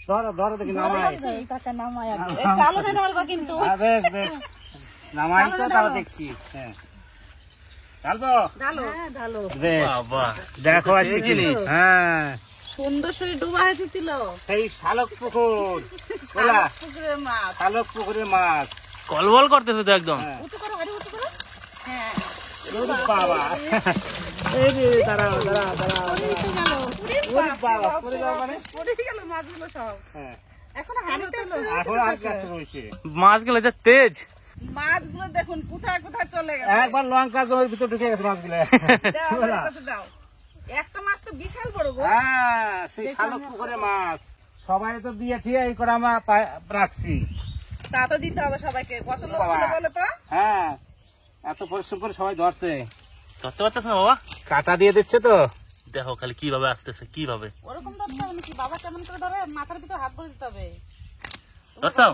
ধরো ধরো দেখি নামাই নামাই তো তাহলে দেখছি। হ্যাঁ দেখো আজকে কি হ্যাঁ সুন্দর শরীর ডুবা হয়েছিল সেই শালক পুকুর পুকুরের মাছ, শালক পুকুরের মাছ কলবল করতেছে তো একদম। উঁচু করো গাড়ি উঁচু করো। হ্যাঁ বাবা এই রে দাঁড়াও দাঁড়াও দাঁড়াও বাবা পড়ে যাও মানে পড়ে গেল মাছগুলো সব। হ্যাঁ এখন হাড়িতে এখন আর কাছে রয়েছে মাছগুলো যা তেজ। মাছগুলো দেখুন কোথায় কোথায় চলে গেছে। একবার লঙ্কা জমির ভিতর ঢুকে গেছে মাছগুলো। দাও, আমার কাছে দাও। একটা মাছ তো বিশাল বড় গো। হ্যাঁ সেই শালক পুকুরের মাছ সবাই তো দিয়ে ঠিক এই করে আমরা রাখছি। তা তো দিতে হবে সবাইকে। কত লোক ছিল বলো তো? হ্যাঁ এত পরিশ্রম করে সবাই ধরছে। ধরতে পারতেছ না বাবা? কাটা দিয়ে দিচ্ছে তো। দেখো খালি কিভাবে আসতেছে কিভাবে। ওরকম ধরতে হবে নাকি? বাবা কেমন করে ধরে? মাথার ভিতর হাত ভরে দিতে হবে। ধরছাও?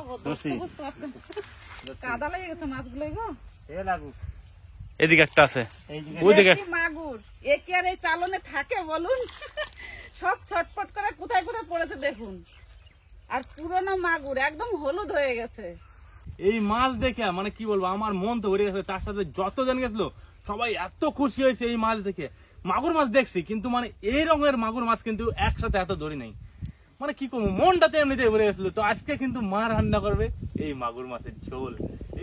বুঝতে পারছেন? কাদা লেগে গেছে মাছগুলো গো। এ লাগু এদিকে একটা আছে এইদিকে ওইদিকে। দেশি মাগুর এ কি আর এই চালনে থাকে বলুন? সব ছটফট করে কোথায় কোথায় পড়েছে দেখুন। আর পুরনো মাগুর একদম হলুদ হয়ে গেছে। এই মাছ দেখে মানে কি বলবো আমার মন তো ভরে গেছে। তার সাথে যতজন গেছিল সবাই এত খুশি হয়েছে এই মাছ দেখে। মাগুর মাছ দেখছি কিন্তু মানে এই রঙের মাগুর মাছ কিন্তু একসাথে এত ধরি নাই। মানে কি করবো মনটাতে এমনিতে ভরে গেছিল। তো আজকে কিন্তু মা রান্না করবে এই মাগুর মাছের ঝোল।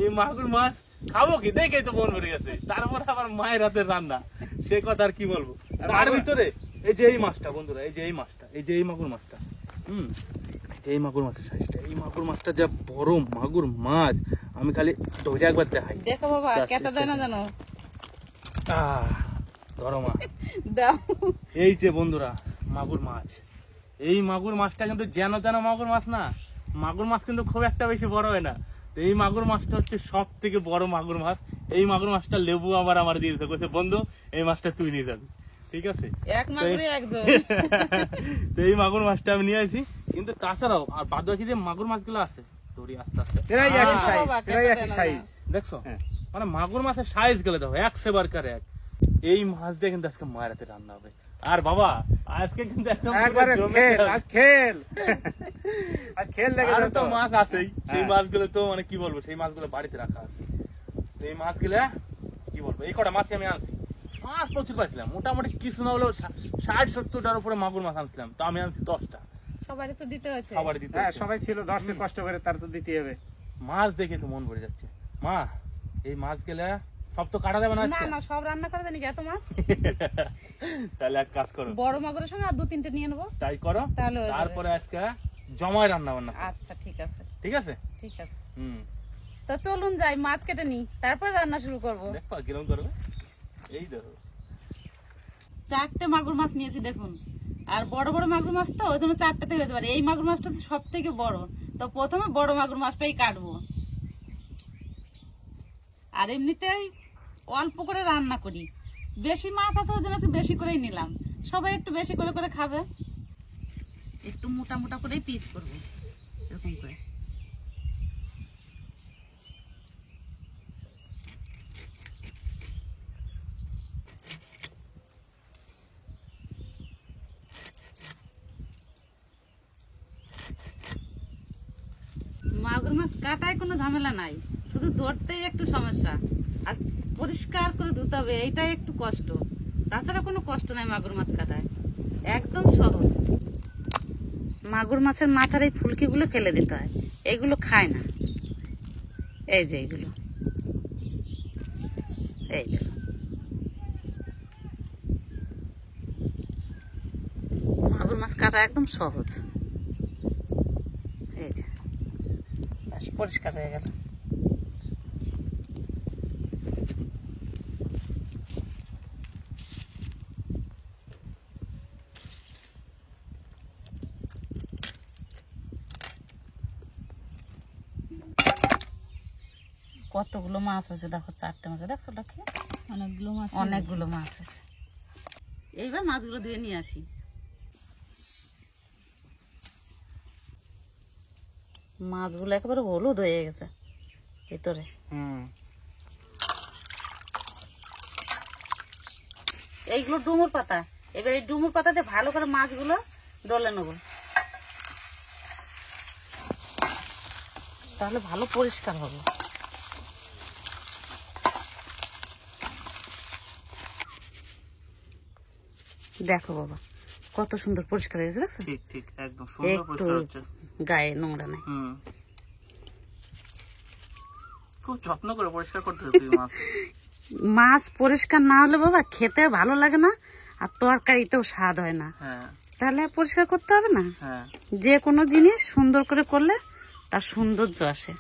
এই মাগুর মাছ খাবো কি দেখেই তো মন ভরে গেছে। তারপর আবার মায়ের হাতের রান্না সে কথা আর কি বলবো। তার ভিতরে এই যে এই মাছটা বন্ধুরা, এই যে এই মাছটা, এই যে এই মাগুর মাছটা, এই মাগুর মাছের সাইজটা, এই মাগুর মাছটা যা বড় মাগুর মাছ আমি খালি ধরে একবার দেখাই। দেখো বাবা কেটে দেয় না জানো। ধরো মা। দাও। এই যে বন্ধুরা মাগুর মাছ। এই মাগুর মাছটা কিন্তু যেন তেন মাগুর মাছ না। মাগুর মাছ কিন্তু খুব একটা বেশি বড় হয় না। তো এই মাগুর মাছটা হচ্ছে সব থেকে বড় মাগুর মাছ। এই মাগুর মাছটা লেবু আবার আমার দিয়েছে, বলছে বন্ধু এই মাছটা তুই নিয়ে যাবি, ঠিক আছে? এক মাগুরে একজন। তো এই মাগুর মাছটা আমি নিয়ে আসি। কিন্তু তাছাড়াও আর বাদ বাকি যে মাগুর মাছগুলো আছে ধরি আস্তে আস্তে এরাই একই সাইজ, এরাই একই সাইজ। দেখছো হ্যাঁ। মানে মাগুর মাছের সাইজ গেলে দেখো এক সেবার কার এক। এই মাছ দিয়ে কিন্তু আজকে মায়ের হাতে রান্না হবে। আর বাবা আজকে কিন্তু একদম একবারে খেল আজ খেল আজ খেল লেগে আর যেত। তো মাছ আছেই। সেই মাছগুলো তো মানে কি বলবো সেই মাছগুলো বাড়িতে রাখা আছে। তো এই মাছগুলো কি বলবো এই কটা মাছ আমি আনছি। মাছ প্রচুর পাইছিলাম মোটামুটি কিছু না হলেও 60-70টার উপরে মাগুর মাছ আনছিলাম। তো আমি আনছি 10টা। সবারই তো দিতে হয়েছে। সবারই দিতে হ্যাঁ হচ্ছে। সবাই ছিল ধরছে কষ্ট করে, তার তো দিতে হবে। মাছ দেখে তো মন ভরে যাচ্ছে। মা এই মাছ গেলে সব তো কাটা যাবে না না আজকে? না সব রান্না করে জানি এত মাছ। তাহলে এক কাজ করো, বড় মাগুরের সঙ্গে আর 2-3টে নিয়ে নেবো। তাই করো। তাহলে হয়ে যাবে। তারপরে আজকে জমায় রান্না বান্না করো। আচ্ছা ঠিক আছে ঠিক আছে? ঠিক আছে। হুম তো চলুন যাই মাছ কেটে নি, তারপর রান্না শুরু করব। দেখো কিরকম করবে। এই ধরো 4টে মাগুর মাছ নিয়েছি দেখুন। আর বড় বড় মাগুর মাছ তো ওই জন্য 4টাতে হতে পারে। এই মাগুর মাছটা সব থেকে বড়। তো প্রথমে বড় মাগুর মাছটাই কাটবো। আর এমনিতেই অল্প করে রান্না করি। বেশি মাছ আছে ওই জন্য একটু বেশি করেই নিলাম। সবাই একটু বেশি করে করে খাবে। একটু মোটা মোটা করেই পিস করবো এরকম করে। মাগুর মাছ কাটায় কোনো ঝামেলা নাই, শুধু ধরতেই একটু সমস্যা। আর পরিষ্কার করে ধুতে হবে, এইটাই একটু কষ্ট। তাছাড়া কোনো কষ্ট নাই মাগুর মাছ কাটায়, একদম সহজ। মাগুর মাছের মাথার এই ফুলকিগুলো ফেলে দিতে হয়, এগুলো খায় না। এই যে এইগুলো, এই দেখো মাগুর মাছ কাটা একদম সহজ। এই যে পরিষ্কার হয়ে গেল। কতগুলো মাছ হয়েছে দেখো, 4টে মাছ দেখছো লক্ষ্মী, অনেকগুলো মাছ হয়েছে। এইবার মাছগুলো ধুয়ে নিয়ে আসি। মাছগুলো একেবারে হলুদ হয়ে গেছে ভিতরে। এইগুলো ডুমুর পাতা। এবার এই ডুমুর পাতাতে ভালো করে মাছগুলো ডলে নেবো। তাহলে ভালো পরিষ্কার হবে। দেখো বাবা কত সুন্দর পরিষ্কার হয়েছে, দেখছো? ঠিক ঠিক একদম সুন্দর পরিষ্কার হচ্ছে, গায়ে নোংরা নেই। খুব যত্ন করে পরিষ্কার করতে হবে মাছ। মাছ পরিষ্কার না হলে বাবা খেতে ভালো লাগে না, আর তরকারিতেও স্বাদ হয় না। তাহলে পরিষ্কার করতে হবে না। যে কোনো জিনিস সুন্দর করে করলে তার সৌন্দর্য আসে।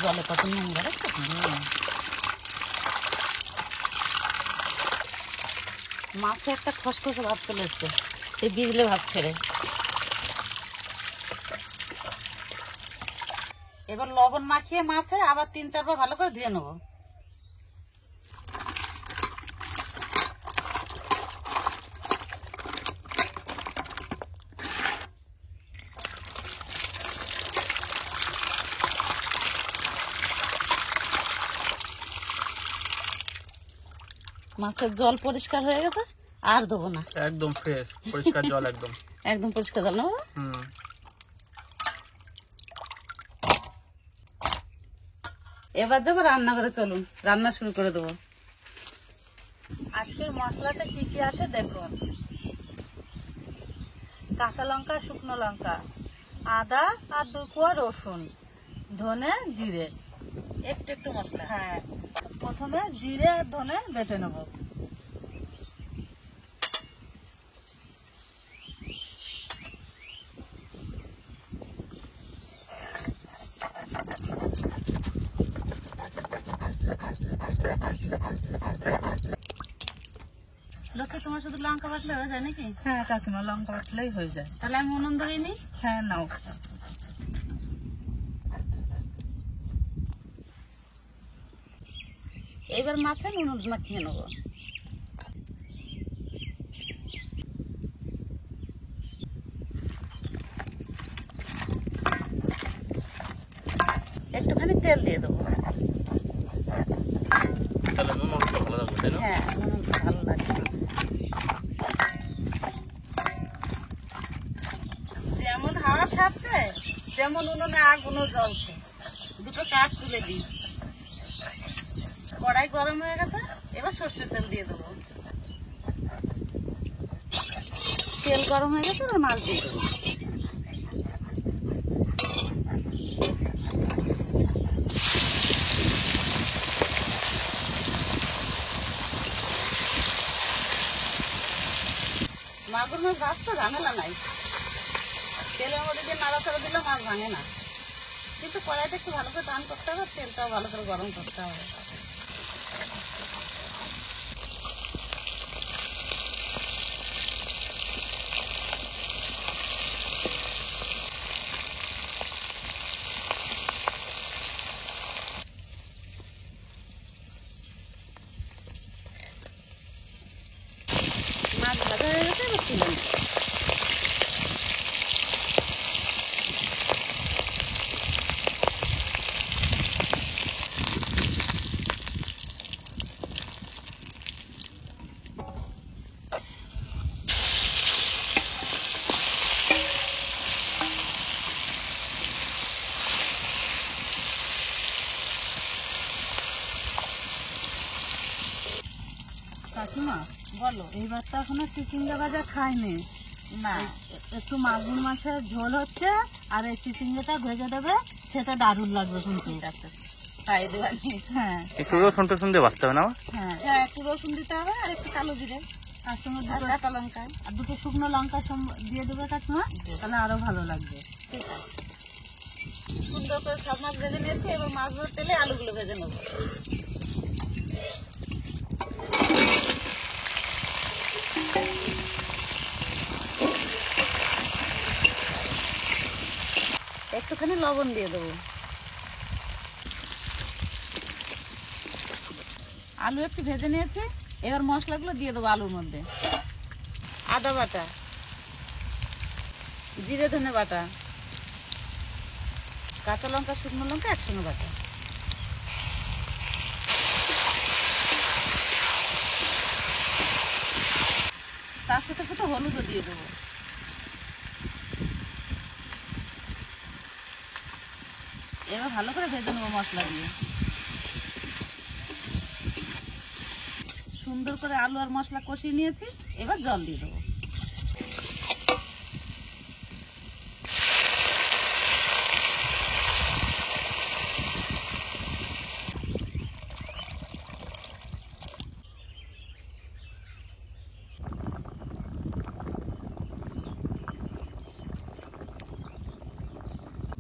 জলে কত নোংরা, মাছে একটা খসখসে ভাব চলে এসছে, সেই বিজলে ভাব ছেড়ে। এবার লবণ মাখিয়ে মাছে আবার 3-4 বার ভালো করে ধুয়ে নেবো। মাছের জল পরিষ্কার হয়ে গেছে, আর দেবো না, একদম ফ্রেশ পরিষ্কার জল, একদম একদম পরিষ্কার জল না। এবার যাবো রান্না করে, চলুন রান্না শুরু করে দেবো। আজকের মশলাটা কি কি আছে দেখুন। কাঁচা লঙ্কা, শুকনো লঙ্কা, আদা আর 2 কোয়া রসুন, ধনে, জিরে, একটু একটু মশলা। হ্যাঁ, প্রথমে জিরে আর ধনে বেটে নেব। লক্ষ্মী তোমার শুধু লঙ্কা বাটলে হয়ে যায় নাকি? হ্যাঁ কাকিমা, লঙ্কা বাটলেই হয়ে যায়। তাহলে আমি উনুন ধরিয়ে নিই। হ্যাঁ নাও। এবার মাছে নুন মাখিয়ে নেবো। একটুখানি তেল দিয়ে দেবো। হ্যাঁ, নুন ভালো লাগে। যেমন হাওয়া ছাড়ছে তেমন উনুনে আগুনও জ্বলছে। দুটো কাঠ তুলে দিই। কড়াই গরম হয়ে গেছে, এবার সর্ষের তেল দিয়ে দেবো। তেল গরম হয়ে গেছে, এবার মাছ দিয়ে দেবো। মাগুর মাছ ভাজতে ঝামেলা নাই, তেলের মধ্যে দিয়ে নাড়াচাড়া দিলে মাছ ভাঙে না। কিন্তু কড়াইটা একটু ভালো করে টান করতে হবে, তেলটাও ভালো করে গরম করতে হবে। মাছ ভাজা হয়ে গেছে, এবার তুলে নেব। কাকিমা বলো, এইবার তো এখনো চিচিঙ্গা ভাজা খাইনি না, একটু মাগুর মাছের ঝোল হচ্ছে, আর এই চিচিঙ্গাটা ভেজে দেবে, সেটা দারুণ লাগবে কিন্তু। ঠিক আছে, খাই দেবানি। হ্যাঁ একটু রসুন টসুন দিয়ে বাঁচতে হবে না? হ্যাঁ, হ্যাঁ, একটু রসুন দিতে হবে আর একটু কালো জিরে তার সঙ্গে আর দুটো কাঁচা লঙ্কা। আর 2 শুকনো লঙ্কা দিয়ে দেবে কাকিমা, তাহলে আরো ভালো লাগবে। ঠিক আছে, সুন্দর করে সব মাছ ভেজে নিয়েছি। এবার মাছগুলো তেলে আলুগুলো ভেজে নেবো। একটুখানি লবণ দিয়ে দেবো। আলু একটু ভেজে নিয়েছে, এবার মশলাগুলো দিয়ে দেবো আলুর মধ্যে। আদা বাটা, জিরে ধনে বাটা, কাঁচা লঙ্কা শুকনো লঙ্কা একসঙ্গে বাটা, সাথে সাথে হলুদও দিয়ে দেবো। এবার ভালো করে ভেজে নেবো মশলা দিয়ে। সুন্দর করে আলু আর মশলা কষিয়ে নিয়েছি, এবার জল দিয়ে দেবো।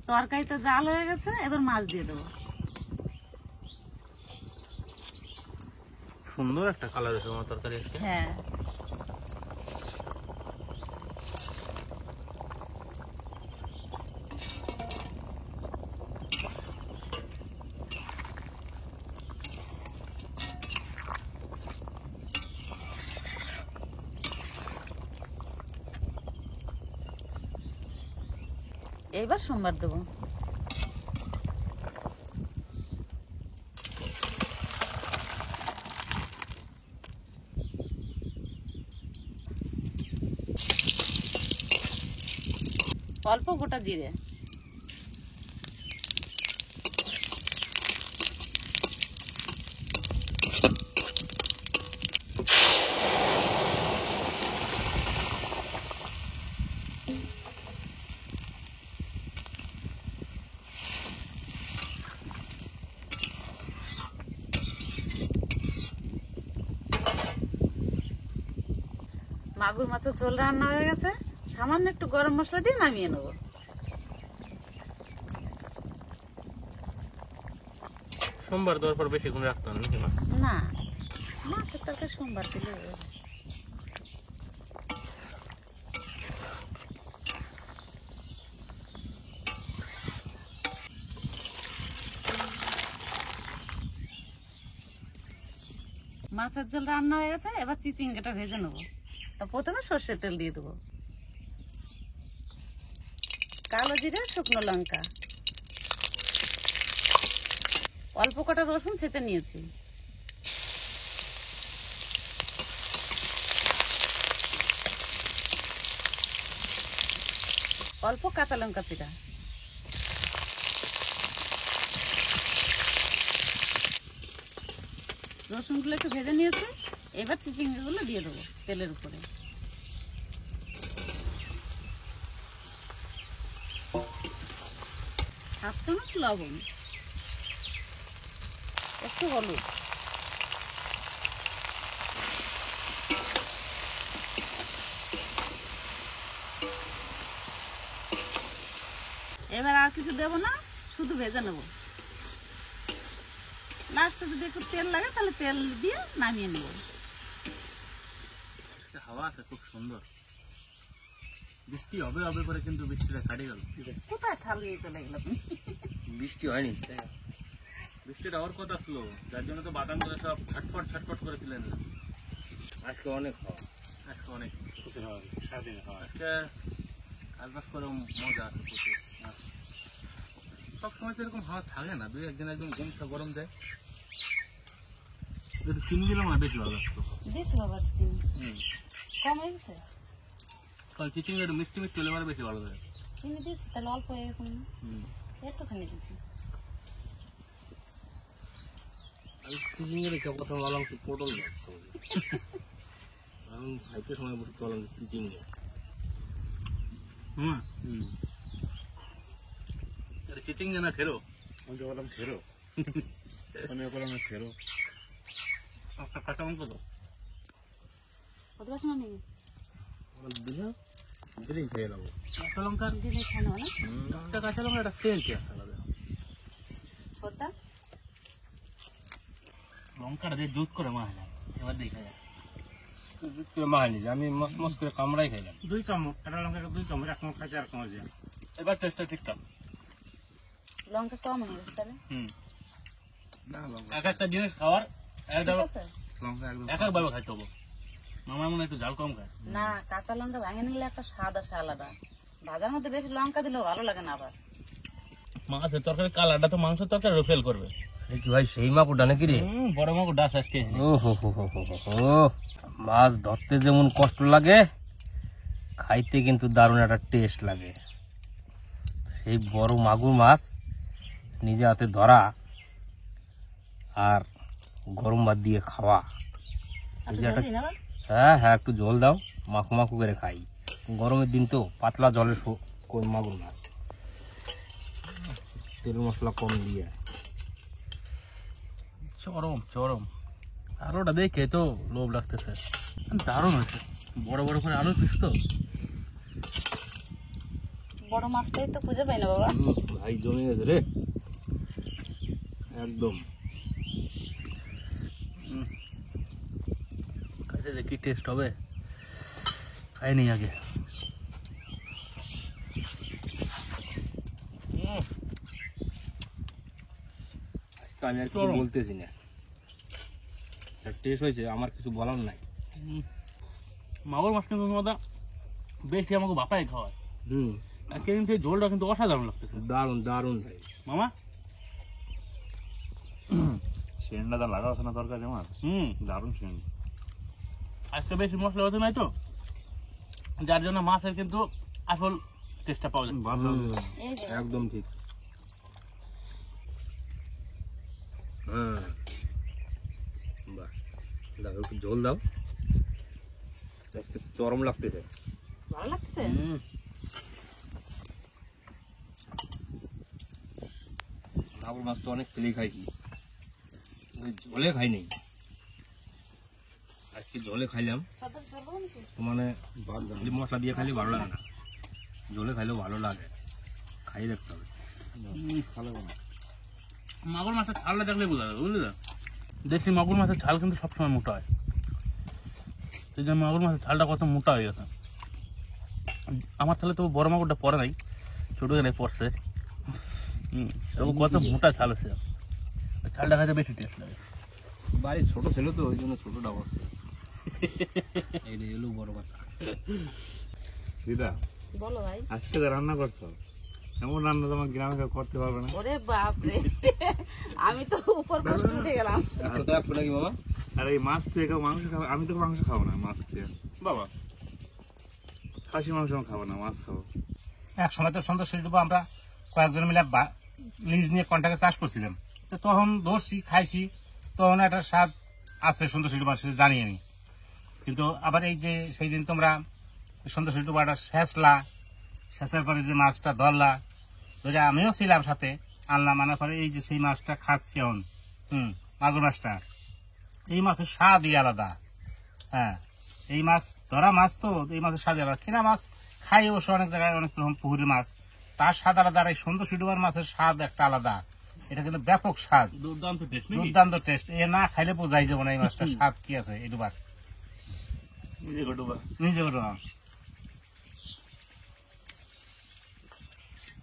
তরকারিটা জাল হয়ে গেছে, এবার মাছ দিয়ে দেবো। সুন্দর একটা কালার এসে আমার তরকারি আজকে। হ্যাঁ, এইবার সোমবার দেবো। অল্প গোটা জিরে, মাগুর মাছের ঝোল রান্না হয়ে গেছে, সামান্য একটু গরম মশলা দিয়ে নামিয়ে নেবো। সোমবার দেওয়ার পর বেশিক্ষণ রাখতে হবে নাকি মা? না, মাছের তরকারি সোমবার দিলে হবে। মাছের ঝোল রান্না হয়ে গেছে, এবার চিচিঙ্গাটা ভেজে নেবো। তা প্রথমে সর্ষের তেল দিয়ে দেবো, কালো জিরে, শুকনো লঙ্কা, অল্প কটা রসুন ছেঁচে নিয়েছি, অল্প কাঁচা লঙ্কা চিরা, রসুনগুলো একটু ভেজে নিয়েছি, এবার চিচিঙ্গাগুলো দিয়ে দেবো তেলের উপরে। হাফ চামচ লবণ, একটু হলুদ, এবার আর কিছু দেবো না, শুধু ভেজে নেবো। লাস্টে যদি একটু তেল লাগে তাহলে তেল দিয়ে নামিয়ে নেবো। হাওয়া আছে খুব সুন্দর, বৃষ্টি হবে হবে করে কিন্তু বৃষ্টিটা কাটে গেল। কোথায় থাল নিয়ে চলে গেল? বৃষ্টি হয়নি, বৃষ্টিটা হওয়ার কথা ছিল, যার জন্য তো বাদাম করে সব ছটফট ছটফট করেছিলেন। আজকে অনেক হাওয়া, আজকে অনেক প্রচুর হাওয়া, সারাদিন হাওয়া। আজকে কাজবাজ করে মজা আছে প্রচুর। সব সময় তো এরকম হাওয়া থাকে না, দুই একদিন একদম গরমটা গরম দেয়। একটু চিনি দিলাম না, বেশি ভালো লাগতো। দিয়েছি বাবা চিনি, কম হয়ে গেছে। কারণ চিচিং একটু মিষ্টি মিষ্টি হলে আমার বেশি ভালো লাগে। চিনি দিয়েছি, তাহলে অল্প হয়ে গেছে না? একটুখানি দিয়েছি। আমি চিচিংয়ের প্রথম বললাম কি পটল যাচ্ছে, আমি খাইতে সময় বসে বললাম চিচিং। চিচিং না ফেরো, আমি তো বললাম ফেরো, আমি বললাম ফেরো। আপনার কাঁচা অঙ্ক তো কত বাসন নেই দিলে দিলেই খেয়ে নেবো। কাঁচা লঙ্কা দিলে খানো না, একটা কাঁচা লঙ্কা একটা সেন্ট আছে আলাদা। ছোটটা লঙ্কাটা দিয়ে দুধ করে মা যায়, এবার দেখা যায় দুধ করে মা নিয়ে আমি মস মস করে কামড়াই খাইলাম। 2 চামচ কাঁচা লঙ্কা, 2 চামচ, 1 চামচ খাইছে, আর চামচ দিয়ে। এবার টেস্টটা ঠিকঠাক। লঙ্কা কম হয়ে গেছে তাহলে। এক একটা জিনিস খাওয়ার একটা ঠিক আছে? লঙ্কা একদম এক একভাবে খাইতে হবে। মামার মনে হয় একটু ঝাল কম খায়। না, কাঁচা লঙ্কা ভেঙে নিলে একটা স্বাদ আসে আলাদা। ভাজার মধ্যে বেশি লঙ্কা দিলেও ভালো লাগে না আবার। মাছের তরকারি কালারটা তো মাংসের তরকারি ফেল করবে, কি ভাই সেই মাগুরটা নাকি রে? বড় মাগুর ডাস আজকে। ও হো হো হো হো হো। মাছ ধরতে যেমন কষ্ট লাগে, খাইতে কিন্তু দারুণ একটা টেস্ট লাগে। এই বড় মাগুর মাছ নিজে হাতে ধরা আর গরম ভাত দিয়ে খাওয়া, এই যে একটা- হ্যাঁ হ্যাঁ, একটু জল দাও, মাখু মাখু করে খাই। গরমের দিন তো পাতলা জলে কই মাগুর মাছ, তেল মশলা কম দিয়ে। চরম চরম। আর ওটা দেখে তো লোভ লাগতেছে, দারুণ হয়েছে। বড় বড় করে আলু পিস তো। বড় মাছটাই তো খুঁজে পাই না বাবা। ভাই জমে গেছে রে একদম। খাইতে যে কি টেস্ট হবে, খাইনি আগে। আজকে আমি আর কিছু বলতেছি না, টেস্ট হয়েছে, আমার কিছু বলার নাই। মাগুর মাছ কিন্তু দাদা বেশি আমাকে বাপাই খাওয়ায়। আর কিন্তু এই ঝোলটা কিন্তু অসাধারণ লাগতেছে। দারুণ দারুণ ভাই। মামা সেন্টটা তো লাগা আছে না তরকারি আমার, দারুণ সেন্ট। আজকে বেশি মশলা হতে নাই তো, যার জন্য মাছের কিন্তু আসল টেস্টটা পাওয়া যায়। একদম ঠিক। হ্যাঁ বাহ, দাও একটু ঝোল দাও, আজকে চরম লাগতেছে। ভালো লাগছে। মাগুর মাছ তো অনেক পেলেই খাইছি, ঝোলে খাই নাই। আজকে ঝোলে খাইলাম তো, মানে খালি মশলা দিয়ে খাইলে ভালো লাগে না, ঝোলে খাইলেও ভালো লাগে, খাই দেখতে হবে। মাগুর মাছের ছালটা দেখলে বোঝা যাবে, বুঝলি তো? দেশি মাগুর মাছের ছাল কিন্তু সবসময় মোটা হয়। এই যে মাগুর মাছের ছালটা কত মোটা হয়ে গেছে। আমার তাহলে তো বড় মাগুরটা পরে নাই, ছোট গেলে পড়ছে। তবু কত মোটা ছাল আছে, ছালটা খাইতে বেশি টেস্ট লাগে। বাড়ির ছোট ছিল তো, ওই জন্য ছোটটা বসছে। এই রে এলো বড় কথা। দিদা বলো ভাই। আজকে তো রান্না করছো, এমন রান্না তো আমার গ্রামে কেউ করতে পারবে না। ওরে বাপ রে, আমি তো উপর কষ্ট উঠে গেলাম। একশো তো 100 নাকি মামা? আর এই মাছ থেকে কেউ মাংস খাবে, আমি তো মাংস খাবো না মাছ থেকে। বাবা খাসি মাংস আমি খাবো না, মাছ খাবো। এক সময় তো সুন্দর শরীর আমরা কয়েকজন মিলে লিজ নিয়ে কন্ট্রাক্টে চাষ করছিলাম, তো তখন ধরছি খাইছি, তখন একটা স্বাদ আছে সুন্দর শরীর মাছ, জানি আমি। কিন্তু আবার এই যে সেই দিন তোমরা সুন্দর শরীর একটা সেঁচার পরে যে মাছটা ধরলা, ধরে আমিও ছিলাম সাথে, আনলাম, আনার পরে এই যে সেই মাছটা খাচ্ছি এখন, মাগুর মাছটা, এই মাছের স্বাদই আলাদা। হ্যাঁ, এই মাছ ধরা মাছ তো, এই মাছের স্বাদ আলাদা। কিনা মাছ খাই অবশ্য অনেক জায়গায়, অনেক রকম পুকুরের মাছ, তার স্বাদ আলাদা। আর এই সুন্দর সুডুবার মাছের স্বাদ একটা আলাদা, এটা কিন্তু ব্যাপক স্বাদ, দুর্দান্ত টেস্ট নাকি? দুর্দান্ত টেস্ট। এ না খাইলে বোঝাই যাবে না এই মাছটার স্বাদ কি আছে। এই ডুবার নিজে ঘটবা। নিজে বলো।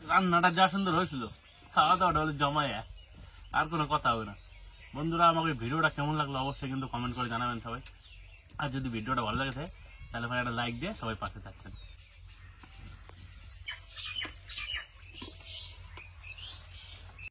রান্নাটা যা সুন্দর হয়েছিল, খাওয়া দাওয়াটা হলে জমায়, আর কোনো কথা হবে না। বন্ধুরা, আমাকে ভিডিওটা কেমন লাগলো অবশ্যই কিন্তু কমেন্ট করে জানাবেন সবাই। আর যদি ভিডিওটা ভালো লাগে থাকে তাহলে ভাই একটা লাইক দিয়ে সবাই পাশে থাকবেন।